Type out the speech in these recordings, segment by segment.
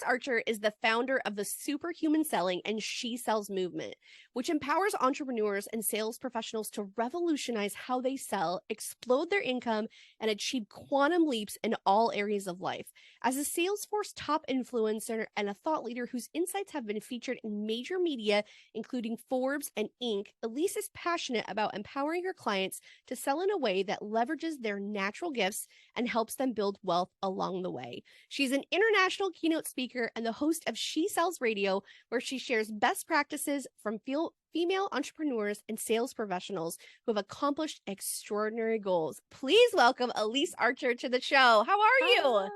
Archer is the founder of the Superhuman Selling and She Sells movement, which empowers entrepreneurs and sales professionals to revolutionize how they sell, explode their income, and achieve quantum leaps in all areas of life. As a Salesforce top influencer and a thought leader whose insights have been featured in major media, including Forbes and Inc., Elyse is passionate about empowering her clients to sell in a way that leverages their natural gifts and helps them build wealth along the way. She's an international keynote speaker and the host of She Sells Radio, where she shares best practices from female entrepreneurs and sales professionals who have accomplished extraordinary goals. Please welcome Elyse Archer to the show. How are you?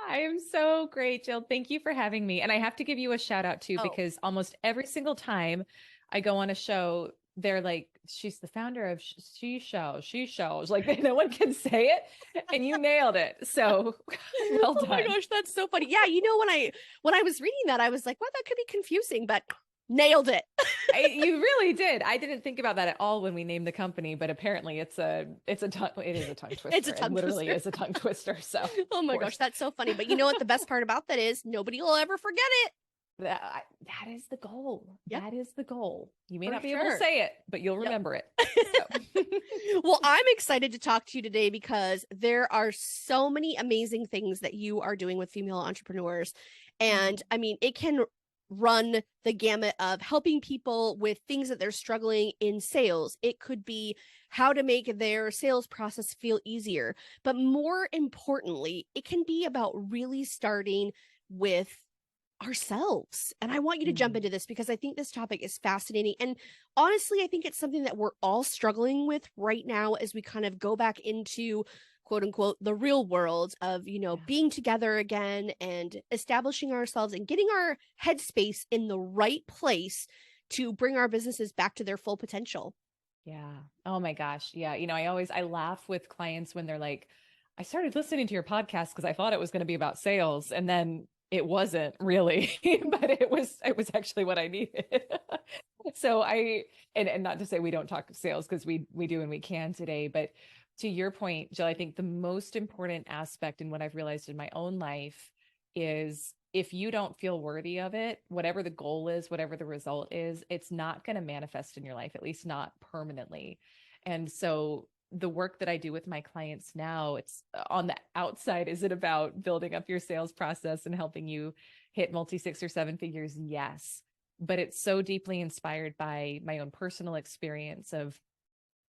I am so great, Jill. Thank you for having me. And I have to give you a shout out too, because almost every single time I go on a show, they're like, she's the founder of She Shows. Like no one can say it, and you nailed it. So well done. Oh my gosh, that's so funny. Yeah, you know, when I was reading that, I was like, well, that could be confusing, but nailed it. You really did. I didn't think about that at all when we named the company, but apparently it is a tongue twister. It's a tongue literally twister. is a tongue twister. So oh my gosh, that's so funny. But you know what the best part about that is? Nobody will ever forget it. That is the goal. Yep. That is the goal. You may For not be sure. able to say it, but you'll remember it. So. Well, I'm excited to talk to you today because there are so many amazing things that you are doing with female entrepreneurs. And I mean, it can run the gamut of helping people with things that they're struggling in sales. It could be how to make their sales process feel easier. But more importantly, it can be about really starting with ourselves. And I want you to jump into this because I think this topic is fascinating. And honestly, I think it's something that we're all struggling with right now as we kind of go back into quote unquote the real world of, you know, being together again and establishing ourselves and getting our headspace in the right place to bring our businesses back to their full potential. Yeah. Oh my gosh. Yeah. You know, I laugh with clients when they're like, I started listening to your podcast because I thought it was going to be about sales. And then it wasn't really, but it was actually what I needed. So and not to say we don't talk sales, because we do and we can today, but to your point, Jill, I think the most important aspect in what I've realized in my own life is if you don't feel worthy of it, whatever the goal is, whatever the result is, it's not going to manifest in your life, at least not permanently. And so the work that I do with my clients now, it's on the outside. Is it about building up your sales process and helping you hit multi-6 or 7 figures? Yes. But it's so deeply inspired by my own personal experience of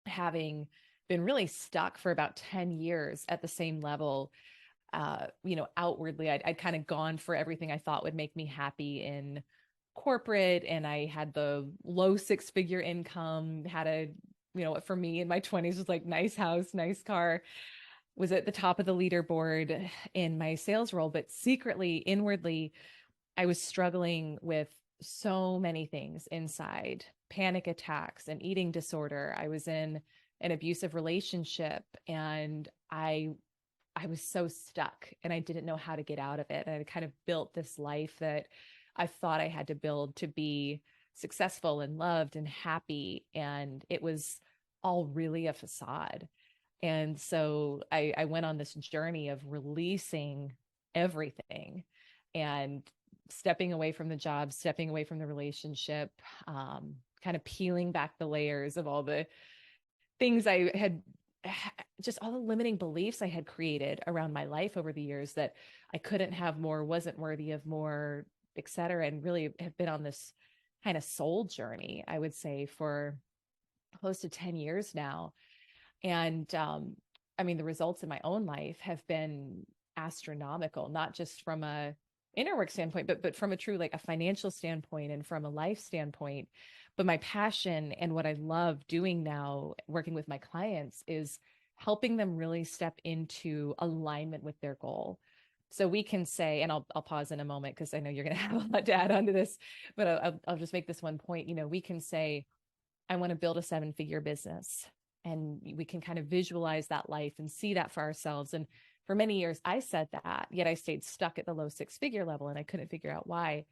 having been really stuck for about 10 years at the same level. You know, outwardly, I'd kind of gone for everything I thought would make me happy in corporate. And I had the low 6-figure income, had a, you know, for me in my 20s was like nice house, nice car, was at the top of the leaderboard in my sales role. But secretly, inwardly, I was struggling with so many things inside, panic attacks, and eating disorder. I was in an abusive relationship and I was so stuck and I didn't know how to get out of it. And I kind of built this life that I thought I had to build to be successful and loved and happy. And it was all really a facade. And so I went on this journey of releasing everything and stepping away from the job, stepping away from the relationship, kind of peeling back the layers of all the things I had, just all the limiting beliefs I had created around my life over the years, that I couldn't have more, wasn't worthy of more, et cetera, and really have been on this kind of soul journey, I would say, for close to 10 years now. And I mean, the results in my own life have been astronomical, not just from a inner work standpoint, but from a true, like a financial standpoint and from a life standpoint. But my passion and what I love doing now, working with my clients, is helping them really step into alignment with their goal. So we can say, and I'll pause in a moment because I know you're going to have a lot to add onto this, but I'll just make this one point. You know, we can say, I want to build a 7-figure business, and we can kind of visualize that life and see that for ourselves. And for many years, I said that, yet I stayed stuck at the low 6-figure level and I couldn't figure out why.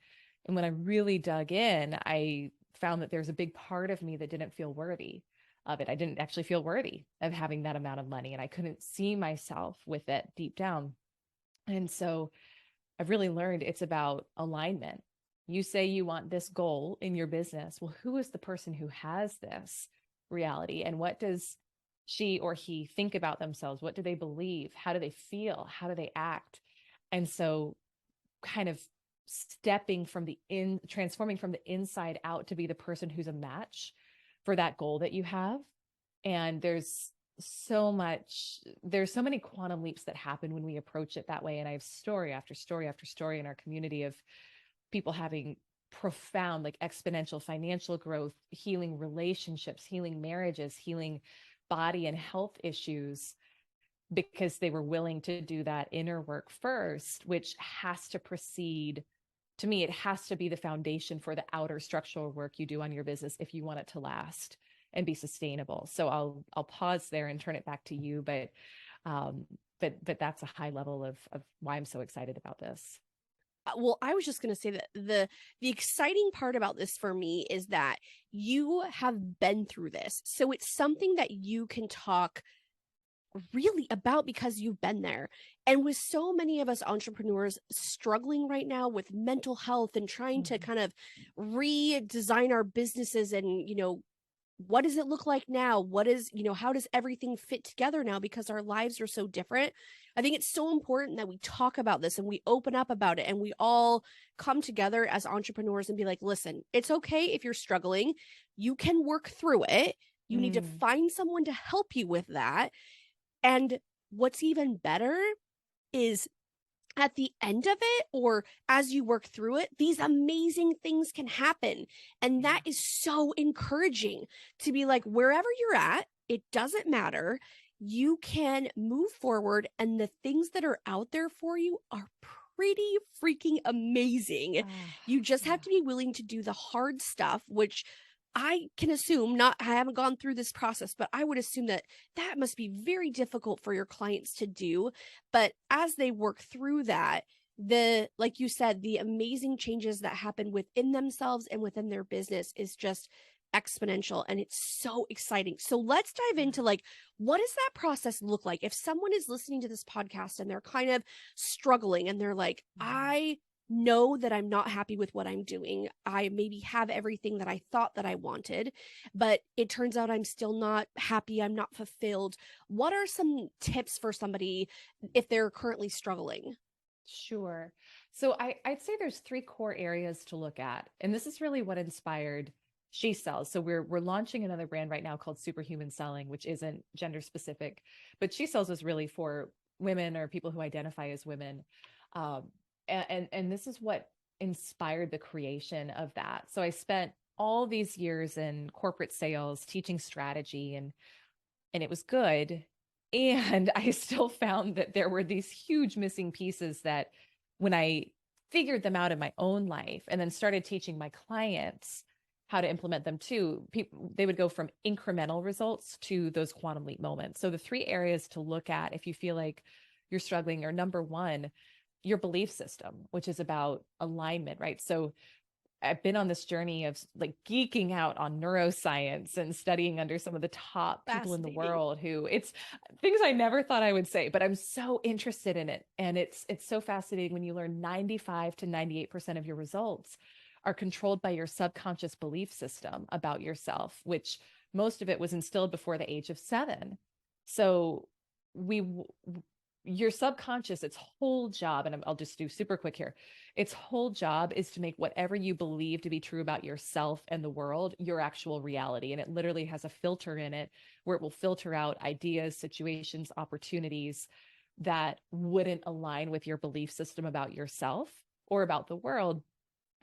And when I really dug in, I found that there's a big part of me that didn't feel worthy of it. I didn't actually feel worthy of having that amount of money, and I couldn't see myself with it deep down. And so I've really learned it's about alignment. You say you want this goal in your business. Well, who is the person who has this reality? And what does she or he think about themselves? What do they believe? How do they feel? How do they act? And so, kind of transforming from the inside out to be the person who's a match for that goal that you have. And there's so many quantum leaps that happen when we approach it that way. And I have story after story after story in our community of people having profound, like exponential financial growth, healing relationships, healing marriages, healing body and health issues, because they were willing to do that inner work first, which has to precede. To me, it has to be the foundation for the outer structural work you do on your business if you want it to last and be sustainable. So I'll pause there and turn it back to you, but that's a high level of why I'm so excited about this. Well, I was just going to say that the exciting part about this for me is that you have been through this. So it's something that you can talk really about because you've been there. And with so many of us entrepreneurs struggling right now with mental health and trying to kind of redesign our businesses and, what does it look like now? How does everything fit together now because our lives are so different? I think it's so important that we talk about this and we open up about it and we all come together as entrepreneurs and be like, listen, it's okay if you're struggling. You can work through it. You need to find someone to help you with that. And what's even better is at the end of it, or as you work through it, these amazing things can happen. And that is so encouraging to be like, wherever you're at, it doesn't matter. You can move forward, and the things that are out there for you are pretty freaking amazing. You just have to be willing to do the hard stuff, which I can assume, I haven't gone through this process, but I would assume that must be very difficult for your clients to do. But as they work through that, like you said, the amazing changes that happen within themselves and within their business is just exponential, and it's so exciting. So let's dive into what does that process look like? If someone is listening to this podcast and they're kind of struggling and they're like, I know that I'm not happy with what I'm doing. I maybe have everything that I thought that I wanted, but it turns out I'm still not happy. I'm not fulfilled. What are some tips for somebody if they're currently struggling? Sure. So I'd say there's three core areas to look at. And this is really what inspired She Sells. So we're launching another brand right now called Superhuman Selling, which isn't gender specific, but She Sells is really for women or people who identify as women. And this is what inspired the creation of that. So I spent all these years in corporate sales teaching strategy, and it was good. And I still found that there were these huge missing pieces that when I figured them out in my own life and then started teaching my clients how to implement them too, they would go from incremental results to those quantum leap moments. So the three areas to look at if you feel like you're struggling are: number one, your belief system, which is about alignment, right? So I've been on this journey of like geeking out on neuroscience and studying under some of the top people in the world who it's things I never thought I would say, but I'm so interested in it. And it's so fascinating when you learn 95 to 98% of your results are controlled by your subconscious belief system about yourself, which most of it was instilled before the age of 7. So your subconscious, its whole job, and I'll just do super quick here, its whole job is to make whatever you believe to be true about yourself and the world your actual reality. And it literally has a filter in it where it will filter out ideas, situations, opportunities that wouldn't align with your belief system about yourself or about the world,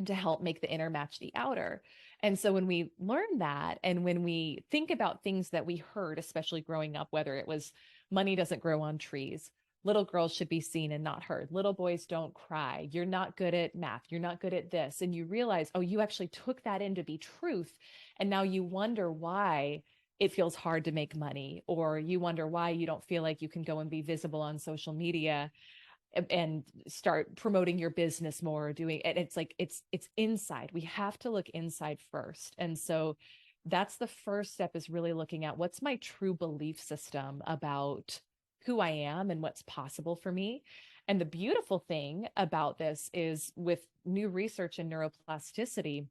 to help make the inner match the outer. And so when we learn that, and when we think about things that we heard, especially growing up, whether it was money doesn't grow on trees, little girls should be seen and not heard, little boys don't cry, you're not good at math, you're not good at this, and you realize, oh, you actually took that in to be truth. And now you wonder why it feels hard to make money, or you wonder why you don't feel like you can go and be visible on social media and start promoting your business more, doing it. It's like, it's inside. We have to look inside first. And so that's the first step, is really looking at what's my true belief system about who I am and what's possible for me. And the beautiful thing about this is with new research in neuroplasticity,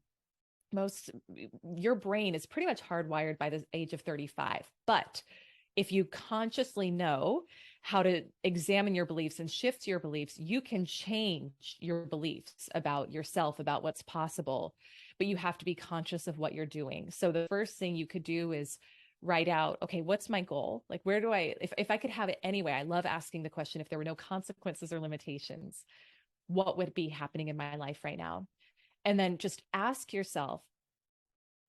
your brain is pretty much hardwired by the age of 35. But if you consciously know how to examine your beliefs and shift your beliefs, you can change your beliefs about yourself, about what's possible. But you have to be conscious of what you're doing. So the first thing you could do is write out, okay, what's my goal? Like, where do if I could have it anyway, I love asking the question, if there were no consequences or limitations, what would be happening in my life right now? And then just ask yourself,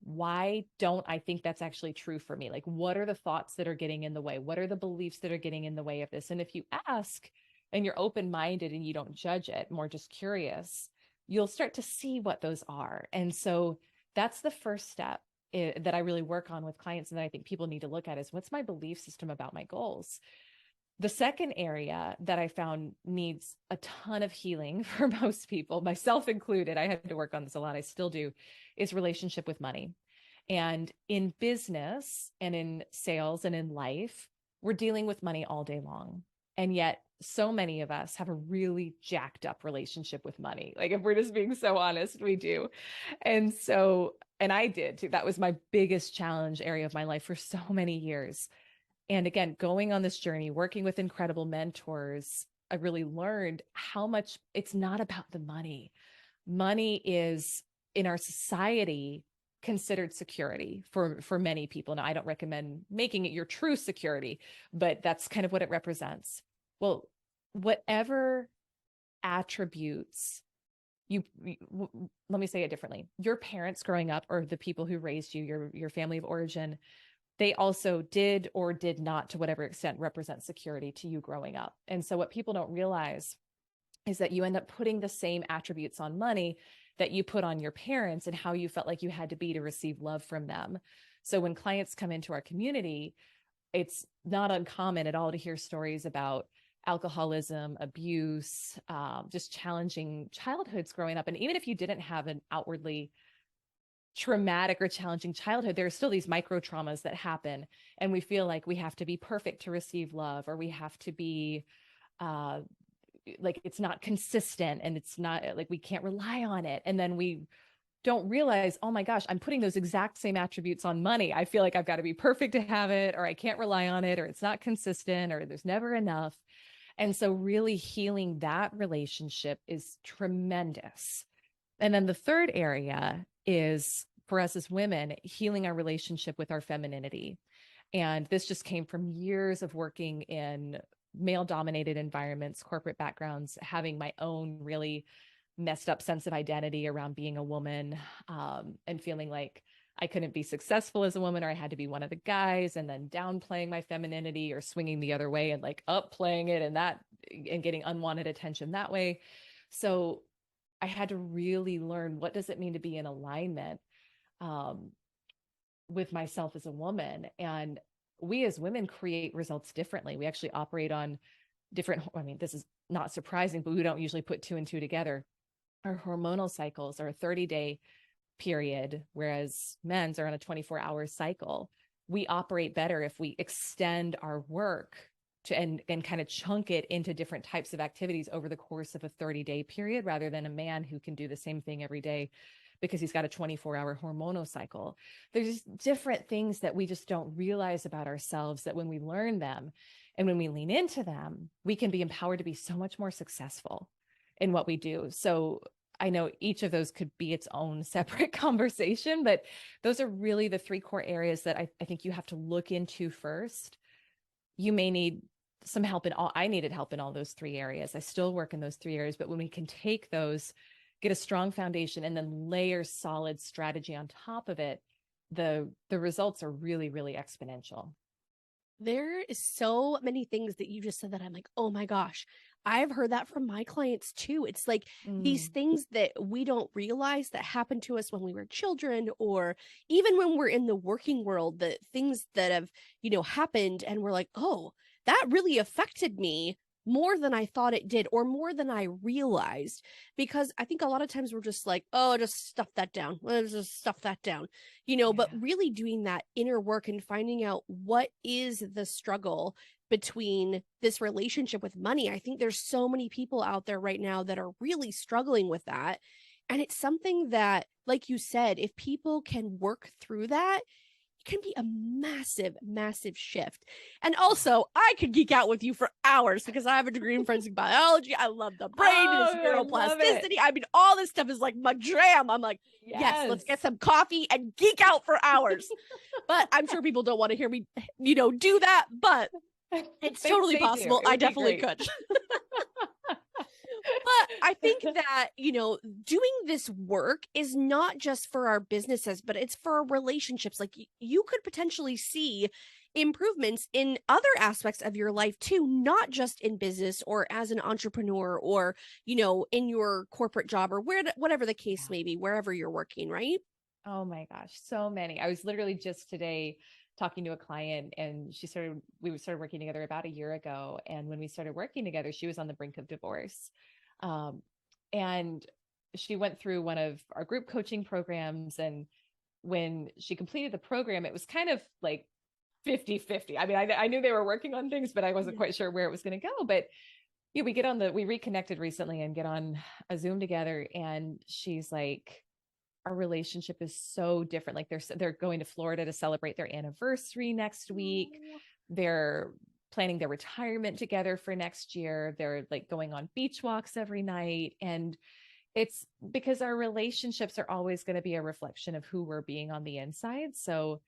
why don't I think that's actually true for me? Like, what are the thoughts that are getting in the way? What are the beliefs that are getting in the way of this? And if you ask and you're open-minded and you don't judge it, more just curious, you'll start to see what those are. And so that's the first step that I really work on with clients, and that I think people need to look at is, what's my belief system about my goals? The second area that I found needs a ton of healing for most people, myself included, I had to work on this a lot, I still do, is relationship with money. And in business and in sales and in life, we're dealing with money all day long. And yet so many of us have a really jacked up relationship with money. Like, if we're just being so honest, we do. And so, and I did too. That was my biggest challenge area of my life for so many years. And again, going on this journey, working with incredible mentors, I really learned how much it's not about the money. Money is, in our society, considered security for many people. Now, I don't recommend making it your true security, but that's kind of what it represents. Well, whatever attributes let me say it differently. Your parents growing up, or the people who raised you, your family of origin, they also did or did not, to whatever extent, represent security to you growing up. And so what people don't realize is that you end up putting the same attributes on money that you put on your parents, and how you felt like you had to be to receive love from them. So when clients come into our community, it's not uncommon at all to hear stories about alcoholism, abuse, just challenging childhoods growing up. And even if you didn't have an outwardly traumatic or challenging childhood, there are still these micro traumas that happen. And we feel like we have to be perfect to receive love, or we have to be like, it's not consistent, and it's not like, we can't rely on it. And then we don't realize, oh my gosh, I'm putting those exact same attributes on money. I feel like I've got to be perfect to have it, or I can't rely on it, or it's not consistent, or there's never enough. And so really healing that relationship is tremendous. And then the third area is, for us as women, healing our relationship with our femininity. And this just came from years of working in male-dominated environments, corporate backgrounds, having my own really messed up sense of identity around being a woman, and feeling like I couldn't be successful as a woman, or I had to be one of the guys, and then downplaying my femininity, or swinging the other way and like upplaying it, and getting unwanted attention that way. So I had to really learn, what does it mean to be in alignment with myself as a woman? And we as women create results differently. We actually operate on different, I mean, this is not surprising, but we don't usually put two and two together. Our hormonal cycles are a 30-day period, whereas men's are on a 24-hour cycle. We operate better if we extend our work to and kind of chunk it into different types of activities over the course of a 30-day period, rather than a man who can do the same thing every day because he's got a 24-hour hormonal cycle. There's different things that we just don't realize about ourselves, that when we learn them and when we lean into them, we can be empowered to be so much more successful in what we do. So I know each of those could be its own separate conversation, but those are really the three core areas that I think you have to look into first. You may need some help in all, I needed help in all those three areas. I still work in those three areas, but when we can take those, get a strong foundation, and then layer solid strategy on top of it, the results are really, really exponential. There is so many things that you just said that I'm like, oh my gosh, I've heard that from my clients too. It's like these things that we don't realize that happened to us when we were children, or even when we're in the working world, the things that have, happened, and we're like, oh, that really affected me more than I thought it did, or more than I realized. Because I think a lot of times we're just like, oh, just stuff that down. Let's just stuff that down, but really doing that inner work and finding out what is the struggle between this relationship with money. I think there's so many people out there right now that are really struggling with that. And it's something that, like you said, if people can work through that, it can be a massive, massive shift. And also, I could geek out with you for hours because I have a degree in forensic biology. I love the brain and its I love it. neuroplasticity. I mean, all this stuff is like my jam. I'm like, yes, let's get some coffee and geek out for hours. But I'm sure people don't want to hear me, do that. But it's totally possible. I definitely could. But I think that, doing this work is not just for our businesses, but it's for our relationships. Like you could potentially see improvements in other aspects of your life too, not just in business or as an entrepreneur or, in your corporate job or whatever the case may be, wherever you're working, right? Oh my gosh, so many. I was literally just today talking to a client and we started working together about a year ago. And when we started working together, she was on the brink of divorce. And she went through one of our group coaching programs. And when she completed the program, it was kind of like 50-50. I mean, I knew they were working on things, but I wasn't quite sure where it was going to go. But yeah, we reconnected recently and get on a Zoom together. And she's like, our relationship is so different. Like they're going to Florida to celebrate their anniversary next week. They're planning their retirement together for next year. They're like going on beach walks every night. And it's because our relationships are always going to be a reflection of who we're being on the inside. So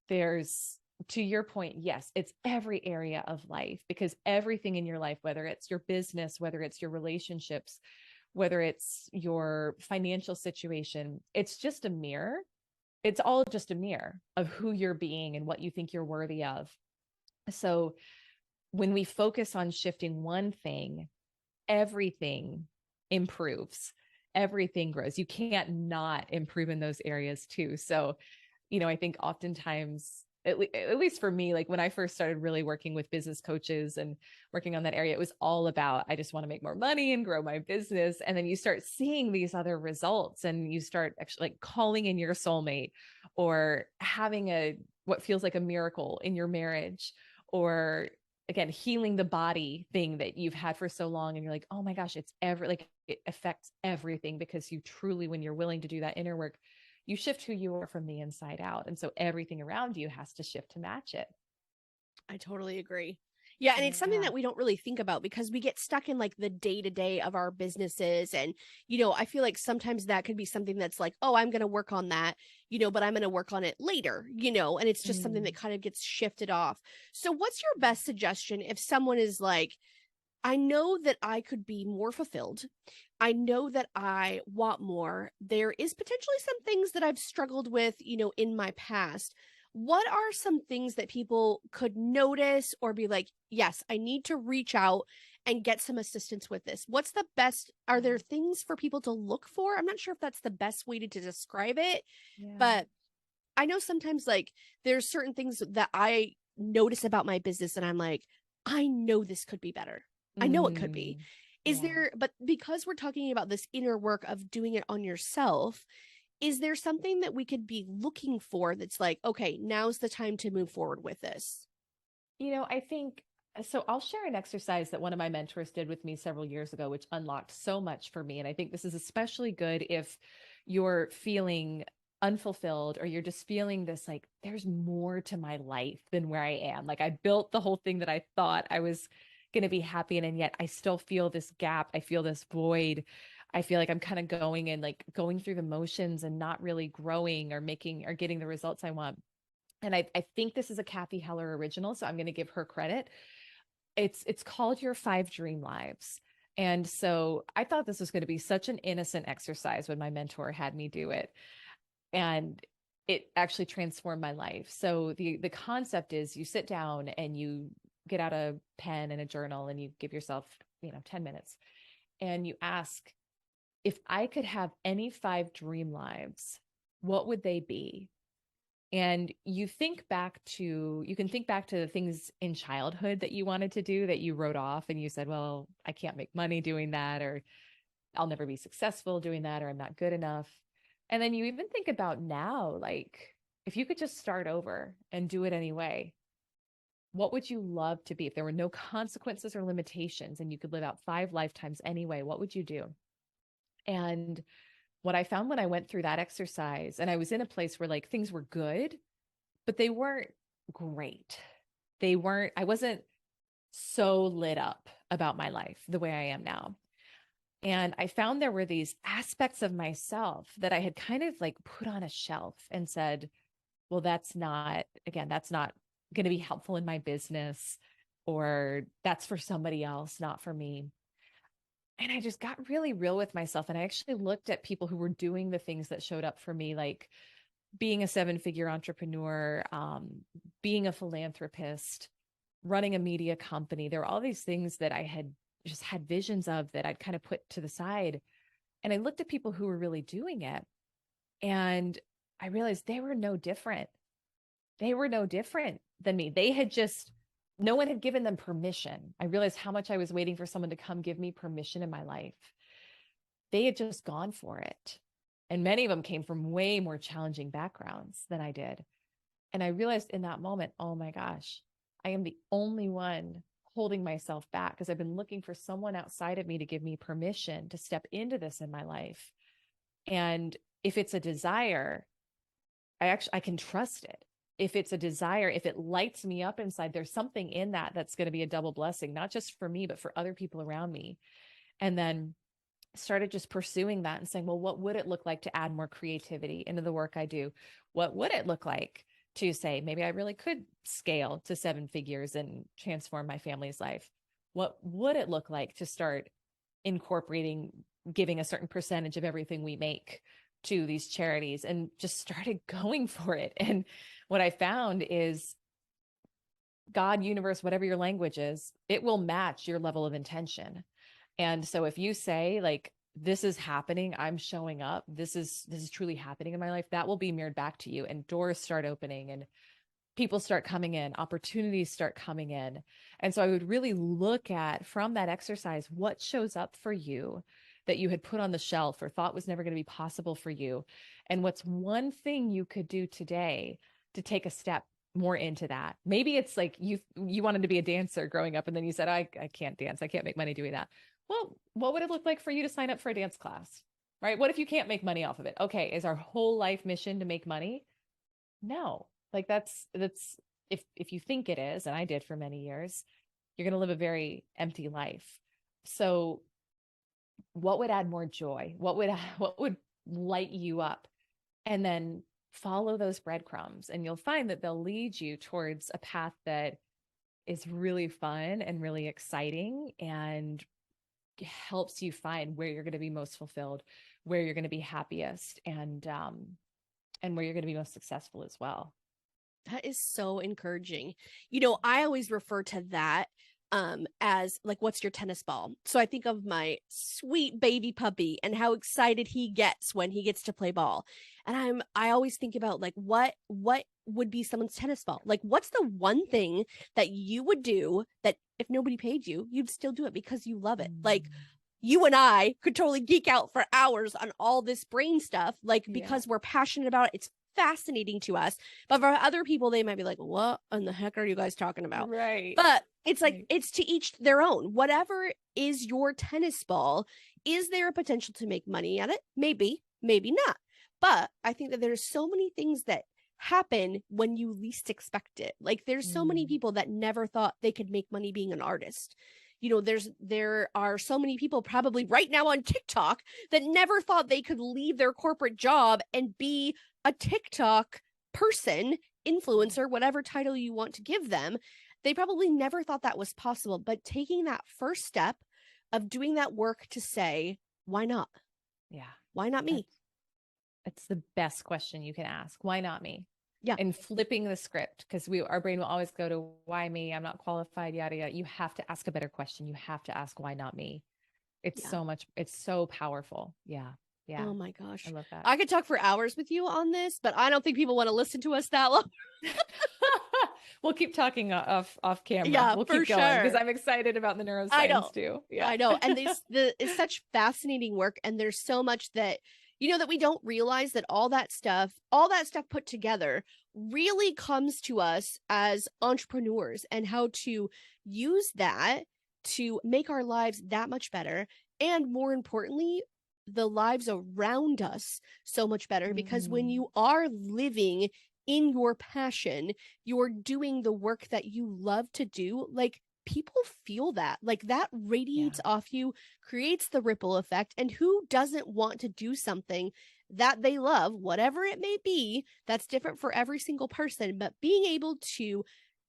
there's, to your point, yes, it's every area of life, because everything in your life, whether it's your business, whether it's your relationships, whether it's your financial situation, it's just a mirror. It's all just a mirror of who you're being and what you think you're worthy of. So when we focus on shifting one thing, everything improves, everything grows. You can't not improve in those areas too. So, I think oftentimes, at least for me, like when I first started really working with business coaches and working on that area, it was all about, I just want to make more money and grow my business. And then you start seeing these other results and you start actually like calling in your soulmate or having what feels like a miracle in your marriage, or again, healing the body thing that you've had for so long. And you're like, oh my gosh, it affects everything, because you truly, when you're willing to do that inner work, you shift who you are from the inside out. And so everything around you has to shift to match it. I totally agree. Yeah. And it's something that we don't really think about because we get stuck in like the day to day of our businesses. And, I feel like sometimes that could be something that's like, oh, I'm going to work on that, but I'm going to work on it later, and it's just something that kind of gets shifted off. So what's your best suggestion if someone is like, I know that I could be more fulfilled. I know that I want more. There is potentially some things that I've struggled with, in my past. What are some things that people could notice or be like, yes, I need to reach out and get some assistance with this? What's the best? Are there things for people to look for? I'm not sure if that's the best way to describe it, but I know sometimes like there's certain things that I notice about my business and I'm like, I know this could be better. I know it could be. But because we're talking about this inner work of doing it on yourself, is there something that we could be looking for that's like, okay, now's the time to move forward with this? I think so. I'll share an exercise that one of my mentors did with me several years ago, which unlocked so much for me. And I think this is especially good if you're feeling unfulfilled or you're just feeling this like, there's more to my life than where I am. Like I built the whole thing that I thought I was going to be happy in, and yet I still feel this gap. I feel this void. I feel like I'm kind of going through the motions and not really growing or getting the results I want. And I think this is a Kathy Heller original, so I'm going to give her credit. It's called Your 5 Dream Lives. And so I thought this was going to be such an innocent exercise when my mentor had me do it. And it actually transformed my life. So the concept is you sit down and you get out a pen and a journal and you give yourself, 10 minutes and you ask, if I could have any 5 dream lives, what would they be? And you can think back to the things in childhood that you wanted to do that you wrote off and you said, well, I can't make money doing that, or I'll never be successful doing that, or I'm not good enough. And then you even think about now, like if you could just start over and do it anyway, what would you love to be if there were no consequences or limitations and you could live out 5 lifetimes anyway? What would you do? And what I found when I went through that exercise, and I was in a place where like things were good, but they weren't great. I wasn't so lit up about my life the way I am now. And I found there were these aspects of myself that I had kind of like put on a shelf and said, well, that's not going to be helpful in my business, or that's for somebody else, not for me. And I just got really real with myself. And I actually looked at people who were doing the things that showed up for me, like being a 7-figure entrepreneur, being a philanthropist, running a media company. There were all these things that I had just had visions of that I'd kind of put to the side. And I looked at people who were really doing it, and I realized they were no different. They were no different than me. No one had given them permission. I realized how much I was waiting for someone to come give me permission in my life. They had just gone for it. And many of them came from way more challenging backgrounds than I did. And I realized in that moment, oh my gosh, I am the only one holding myself back because I've been looking for someone outside of me to give me permission to step into this in my life. And if it's a desire, I can trust it. If it's a desire, if it lights me up inside, there's something in that that's going to be a double blessing, not just for me, but for other people around me. And then started just pursuing that and saying, well, what would it look like to add more creativity into the work I do? What would it look like to say, maybe I really could scale to 7 figures and transform my family's life? What would it look like to start incorporating, giving a certain percentage of everything we make to these charities, and just started going for it? And what I found is God, universe, whatever your language is, it will match your level of intention. And so if you say like, this is happening, I'm showing up, this is truly happening in my life, that will be mirrored back to you, and doors start opening and people start coming in, opportunities start coming in. And so I would really look at, from that exercise, what shows up for you that you had put on the shelf or thought was never going to be possible for you. And what's one thing you could do today to take a step more into that? Maybe it's like you wanted to be a dancer growing up, and then you said, I can't dance. I can't make money doing that. Well, what would it look like for you to sign up for a dance class, right? What if you can't make money off of it? Okay. Is our whole life mission to make money? No. Like that's if you think it is, and I did for many years, you're going to live a very empty life. So what would add more joy? What would light you up? And then follow those breadcrumbs, and you'll find that they'll lead you towards a path that is really fun and really exciting, and helps you find where you're going to be most fulfilled, where you're going to be happiest, and where you're going to be most successful as well. That is so encouraging. I always refer to that as like, what's your tennis ball? So I think of my sweet baby puppy and how excited he gets when he gets to play ball. And I always think about like, what would be someone's tennis ball? Like, what's the one thing that you would do that if nobody paid you, you'd still do it because you love it? Like, you and I could totally geek out for hours on all this brain stuff, like, because we're passionate about it. It's fascinating to us. But for other people, they might be like, what in the heck are you guys talking about? Right. But it's like, it's to each their own. Whatever is your tennis ball, is there a potential to make money at it? Maybe, maybe not. But I think that there's so many things that happen when you least expect it. Like, there's so many people that never thought they could make money being an artist. There are so many people probably right now on TikTok that never thought they could leave their corporate job and be a TikTok person, influencer, whatever title you want to give them. They probably never thought that was possible. But taking that first step of doing that work to say, why not? Yeah. Why not me? It's the best question you can ask. Why not me? Yeah. And flipping the script, because our brain will always go to why me? I'm not qualified, yada, yada. You have to ask a better question. You have to ask, why not me? It's so powerful. Yeah. Yeah. Oh my gosh. I love that. I could talk for hours with you on this, but I don't think people want to listen to us that long. We'll keep talking off camera. Yeah, we'll for keep going because sure. I'm excited about the neuroscience I know. too. Yeah. I know. And it's such fascinating work. And there's so much that, that we don't realize that all that stuff put together really comes to us as entrepreneurs and how to use that to make our lives that much better. And more importantly, the lives around us so much better, because when you are living in your passion, you're doing the work that you love to do, like people feel that, like that radiates off you, creates the ripple effect. And who doesn't want to do something that they love, whatever it may be? That's different for every single person, but being able to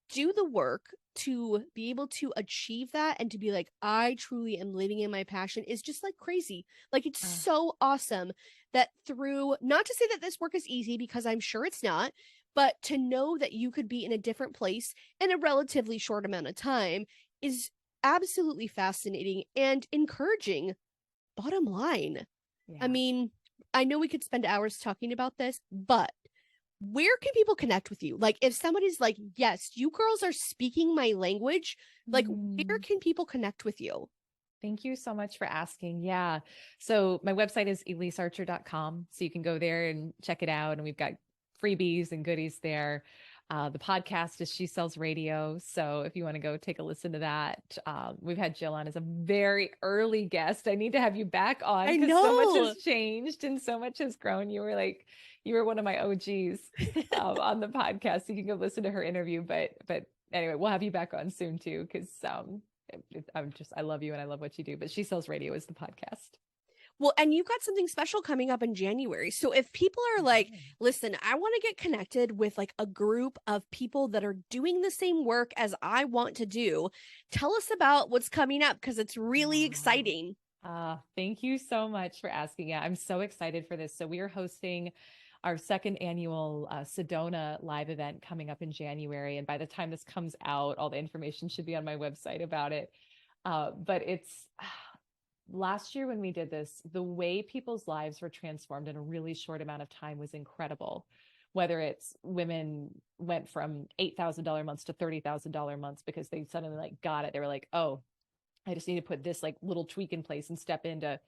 do the work to be able to achieve that and to be like, I truly am living in my passion, is just like crazy. Like, it's so awesome that through, not to say that this work is easy, because I'm sure it's not, but to know that you could be in a different place in a relatively short amount of time is absolutely fascinating and encouraging. Bottom line. I mean, I know we could spend hours talking about this, but where can people connect with you? Like, if somebody's like, yes, you girls are speaking my language, like, where can people connect with you? Thank you so much for asking. Yeah. So my website is elysearcher.com. So you can go there and check it out. And we've got freebies and goodies there. The podcast is She Sells Radio. So if you want to go take a listen to that, we've had Jill on as a very early guest. I need to have you back on, I because so much know. has changed and so much has grown. You were one of my OGs on the podcast. So you can go listen to her interview. But anyway, we'll have you back on soon too, because I love you and I love what you do. But She Sells Radio is the podcast. Well, and you've got something special coming up in January. So if people are like, listen, I want to get connected with like a group of people that are doing the same work as I want to do, tell us about what's coming up, because it's really exciting. Thank you so much for asking. Yeah, I'm so excited for this. So we are hosting our second annual Sedona live event coming up in January. And by the time this comes out, all the information should be on my website about it. But it's last year when we did this, the way people's lives were transformed in a really short amount of time was incredible. Whether it's women went from $8,000 months to $30,000 months because they suddenly like got it. They were like, oh, I just need to put this like little tweak in place and step into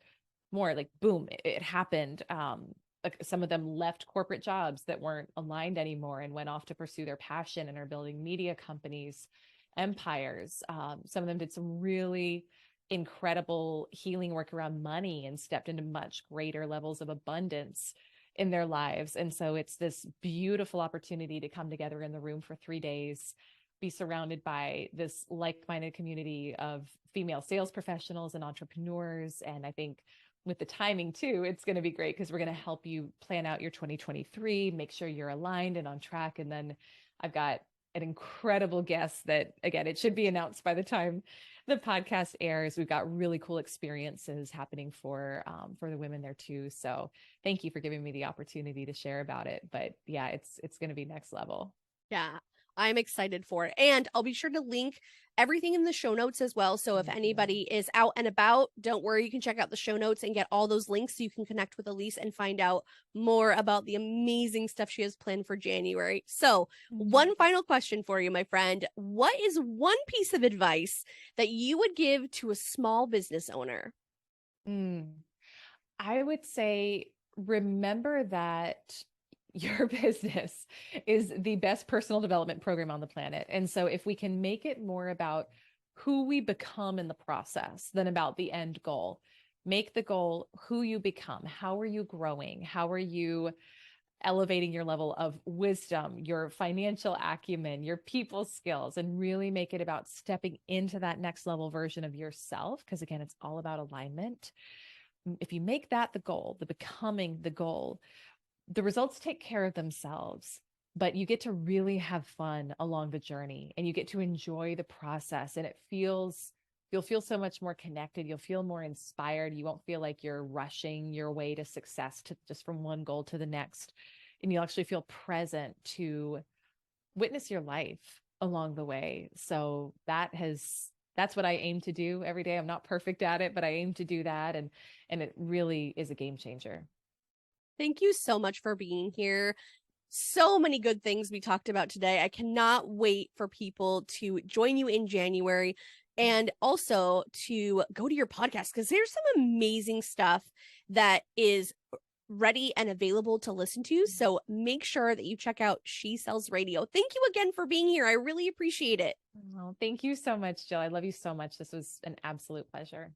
more. Like, boom, it happened. Like some of them left corporate jobs that weren't aligned anymore and went off to pursue their passion and are building media companies, empires. Some of them did some really incredible healing work around money and stepped into much greater levels of abundance in their lives. And so it's this beautiful opportunity to come together in the room for 3 days, be surrounded by this like-minded community of female sales professionals and entrepreneurs. And I think with the timing too, it's going to be great, because we're going to help you plan out your 2023, make sure you're aligned and on track. And then I've got an incredible guest that, again, it should be announced by the time the podcast airs. We've got really cool experiences happening for the women there too. So thank you for giving me the opportunity to share about it. But yeah, it's going to be next level. Yeah, I'm excited for it. And I'll be sure to link everything in the show notes as well. So if anybody is out and about, don't worry, you can check out the show notes and get all those links so you can connect with Elyse and find out more about the amazing stuff she has planned for January. So one final question for you, my friend. What is one piece of advice that you would give to a small business owner? I would say, remember that your business is the best personal development program on the planet. And so if we can make it more about who we become in the process than about the end goal, make the goal who you become. How are you growing? How are you elevating your level of wisdom, your financial acumen, your people skills, and really make it about stepping into that next level version of yourself? Because again, it's all about alignment. If you make that the goal, the becoming the goal, the results take care of themselves, but you get to really have fun along the journey and you get to enjoy the process. And you'll feel so much more connected. You'll feel more inspired. You won't feel like you're rushing your way to success, to just from one goal to the next. And you'll actually feel present to witness your life along the way. So that's what I aim to do every day. I'm not perfect at it, but I aim to do that. And it really is a game changer. Thank you so much for being here. So many good things we talked about today. I cannot wait for people to join you in January and also to go to your podcast, because there's some amazing stuff that is ready and available to listen to. So make sure that you check out She Sells Radio. Thank you again for being here. I really appreciate it. Well, thank you so much, Jill. I love you so much. This was an absolute pleasure.